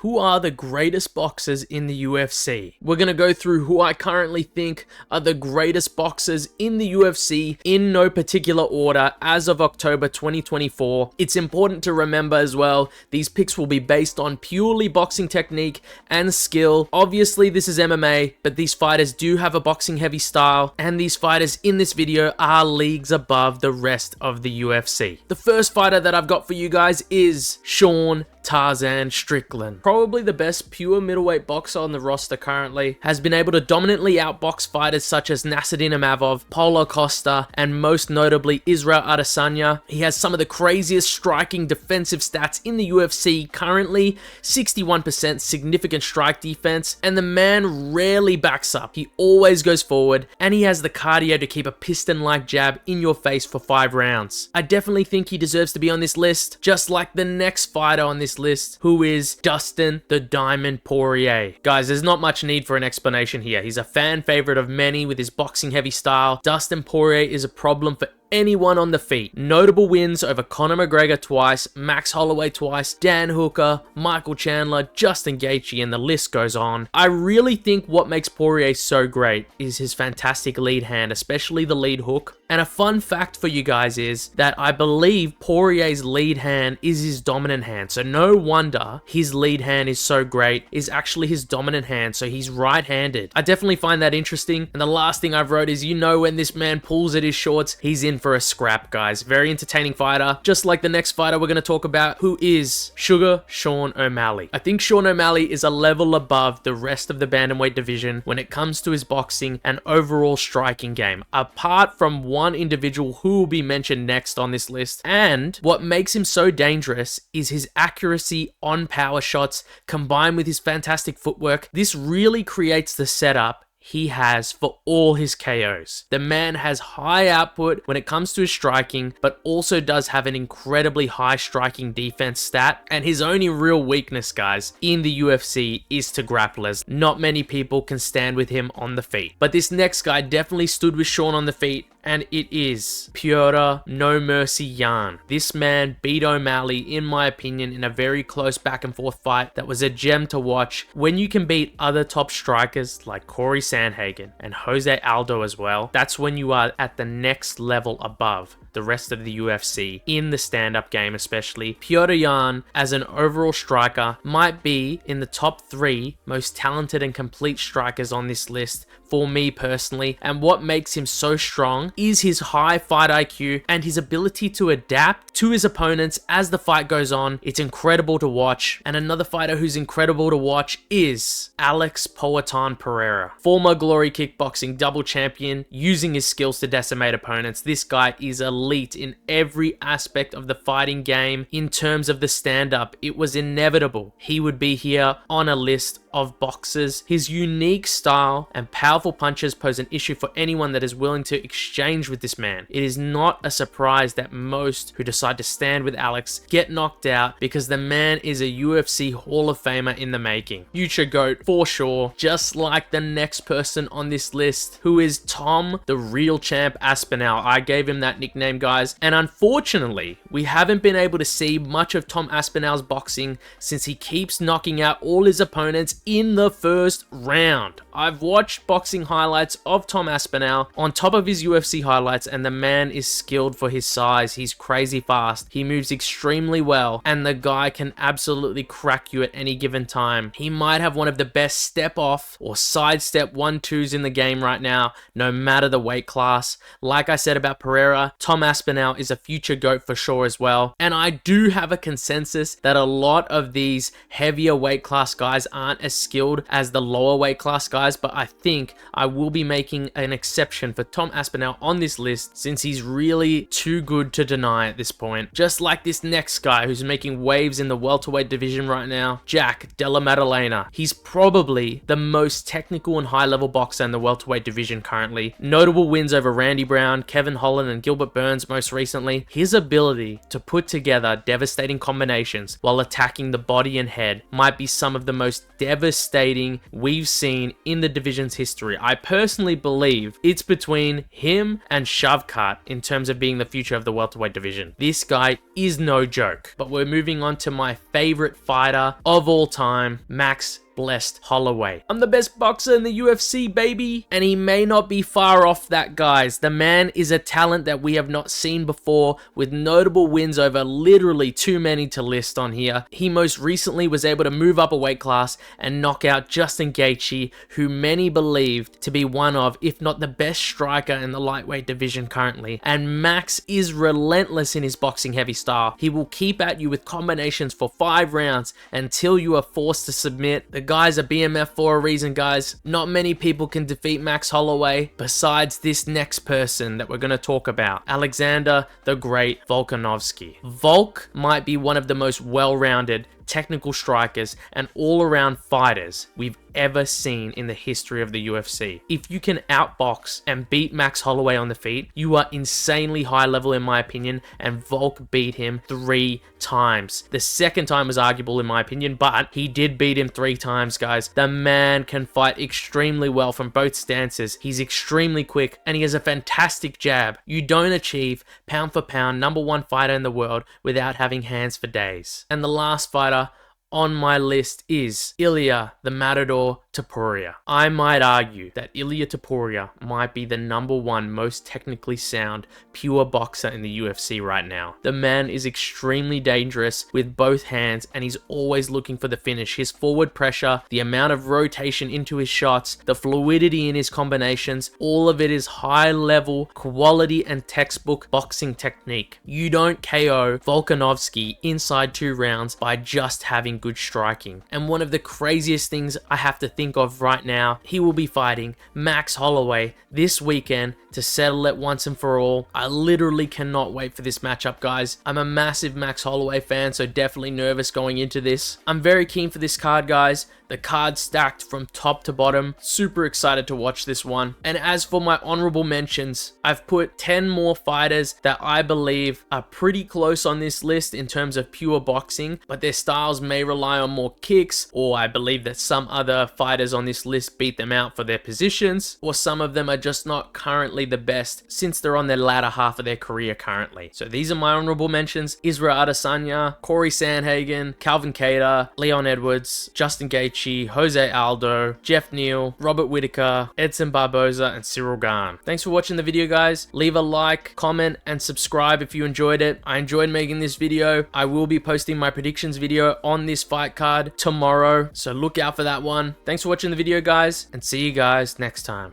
who are the greatest boxers in the UFC. We're going to go through who I currently think are the greatest boxers in the UFC in no particular order as of October 2024. It's important to remember as well, these picks will be based on purely boxing technique and skill. Obviously, this is MMA, but these fighters do have a boxing heavy style, and these fighters in this video are leagues above the rest of the UFC. The first fighter that I've got for you guys is Sean Tarzan Strickland. Probably the best pure middleweight boxer on the roster currently, has been able to dominantly outbox fighters such as Nassourdine Imavov, Paulo Costa, and most notably Israel Adesanya. He has some of the craziest striking defensive stats in the UFC currently, 61% significant strike defense, and the man rarely backs up. He always goes forward, and he has the cardio to keep a piston-like jab in your face for 5 rounds. I definitely think he deserves to be on this list, just like the next fighter on this list, who is Dustin the Diamond Poirier. Guys, there's not much need for an explanation here. He's a fan favorite of many with his boxing heavy style. Dustin Poirier is a problem for anyone on the feet. Notable wins over Conor McGregor twice, Max Holloway twice, Dan Hooker, Michael Chandler, Justin Gaethje, and the list goes on. I really think what makes Poirier so great is his fantastic lead hand, especially the lead hook. And a fun fact for you guys is that I believe Poirier's lead hand is his dominant hand. So no wonder his lead hand is so great, is actually his dominant hand. So he's right-handed. I definitely find that interesting. And the last thing I've wrote is, you know, when this man pulls at his shorts, he's in for a scrap, guys. Very entertaining fighter, just like the next fighter we're going to talk about, who is Sugar Sean O'Malley. I think Sean O'Malley is a level above the rest of the bantamweight division when it comes to his boxing and overall striking game, apart from one individual who will be mentioned next on this list. And what makes him so dangerous is his accuracy on power shots combined with his fantastic footwork. This really creates the setup he has for all his KOs. The man has high output when it comes to his striking, but also does have an incredibly high striking defense stat. And his only real weakness, guys, in the UFC is to grapplers. Not many people can stand with him on the feet. But this next guy definitely stood with Sean on the feet, and it is Petr No Mercy Yan. This man beat O'Malley, in my opinion, in a very close back and forth fight that was a gem to watch. When you can beat other top strikers like Corey Sandhagen and Jose Aldo as well, that's when you are at the next level above the rest of the UFC in the stand-up game especially. Petr Yan, as an overall striker, might be in the top 3 most talented and complete strikers on this list for me personally. And what makes him so strong is his high fight IQ and his ability to adapt to his opponents as the fight goes on. It's incredible to watch. And another fighter who's incredible to watch is Alex Poatan Pereira, former Glory Kickboxing double champion, using his skills to decimate opponents. This guy is elite in every aspect of the fighting game. In terms of the stand-up, it was inevitable he would be here on a list of boxers. His unique style and powerful punches pose an issue for anyone that is willing to exchange with this man. It is not a surprise that most who decide to stand with Alex get knocked out, because the man is a UFC Hall of Famer in the making. Future GOAT for sure, just like the next person on this list, who is Tom the Real Champ Aspinall. I gave him that nickname, guys, and unfortunately we haven't been able to see much of Tom Aspinall's boxing since he keeps knocking out all his opponents in the first round. I've watched boxing highlights of Tom Aspinall on top of his UFC highlights, and the man is skilled for his size. He's crazy fast, he moves extremely well, and the guy can absolutely crack you at any given time. He might have one of the best step off or sidestep 1-2s in the game right now, no matter the weight class. Like I said about Pereira, Tom Aspinall is a future GOAT for sure as well. And I do have a consensus that a lot of these heavier weight class guys aren't as skilled as the lower weight class guys, but I think I will be making an exception for Tom Aspinall on this list, since he's really too good to deny at this point. Just like this next guy who's making waves in the welterweight division right now, Jack Della Maddalena. He's probably the most technical and high level boxer in the welterweight division currently. Notable wins over Randy Brown, Kevin Holland, and Gilbert Burns most recently. His ability to put together devastating combinations while attacking the body and head might be some of the most devastating devastating we've seen in the division's history. I personally believe it's between him and Shavkat in terms of being the future of the welterweight division. This guy is no joke. But we're moving on to my favorite fighter of all time, Max blessed Holloway. I'm the best boxer in the UFC, baby. And he may not be far off that, guys. The man is a talent that we have not seen before, with notable wins over literally too many to list on here. He most recently was able to move up a weight class and knock out Justin Gaethje, who many believed to be one of, if not the best striker in the lightweight division currently. And Max is relentless in his boxing heavy style. He will keep at you with combinations for 5 rounds until you are forced to submit. The guy's a BMF for a reason, guys. Not many people can defeat Max Holloway besides this next person that we're going to talk about, Alexander the Great Volkanovski. Volk might be one of the most well-rounded technical strikers and all-around fighters we've ever seen in the history of the UFC. If you can outbox and beat Max Holloway on the feet, you are insanely high level in my opinion, and Volk beat him 3 times. The second time was arguable in my opinion, but he did beat him 3 times, guys. The man can fight extremely well from both stances. He's extremely quick and he has a fantastic jab. You don't achieve pound for pound #1 fighter in the world without having hands for days. And the last fighter on my list is Ilia the Matador Topuria. I might argue that Ilia Topuria might be the #1 most technically sound pure boxer in the UFC right now. The man is extremely dangerous with both hands and he's always looking for the finish. His forward pressure, the amount of rotation into his shots, the fluidity in his combinations, all of it is high level quality and textbook boxing technique. You don't KO Volkanovski inside 2 rounds by just having good striking. And one of the craziest things I have to think of right now, he will be fighting Max Holloway this weekend to settle it once and for all. I literally cannot wait for this matchup, guys. I'm a massive Max Holloway fan, so definitely nervous going into this. I'm very keen for this card, guys. The card's stacked from top to bottom. Super excited to watch this one. And as for my honorable mentions, I've put 10 more fighters that I believe are pretty close on this list in terms of pure boxing, but their styles may rely on more kicks, or I believe that some other fighters on this list beat them out for their positions, or some of them are just not currently the best since they're on their latter half of their career currently. So these are my honorable mentions: Israel Adesanya, Corey Sandhagen, Calvin Kattar, Leon Edwards, Justin Gaethje, Jose Aldo, Jeff Neal, Robert Whittaker, Edson Barboza, and Cyril Gane. Thanks for watching the video, guys. Leave a like, comment, and subscribe if you enjoyed it. I enjoyed making this video. I will be posting my predictions video on this fight card tomorrow, so look out for that one. Thanks for watching the video, guys, and see you guys next time.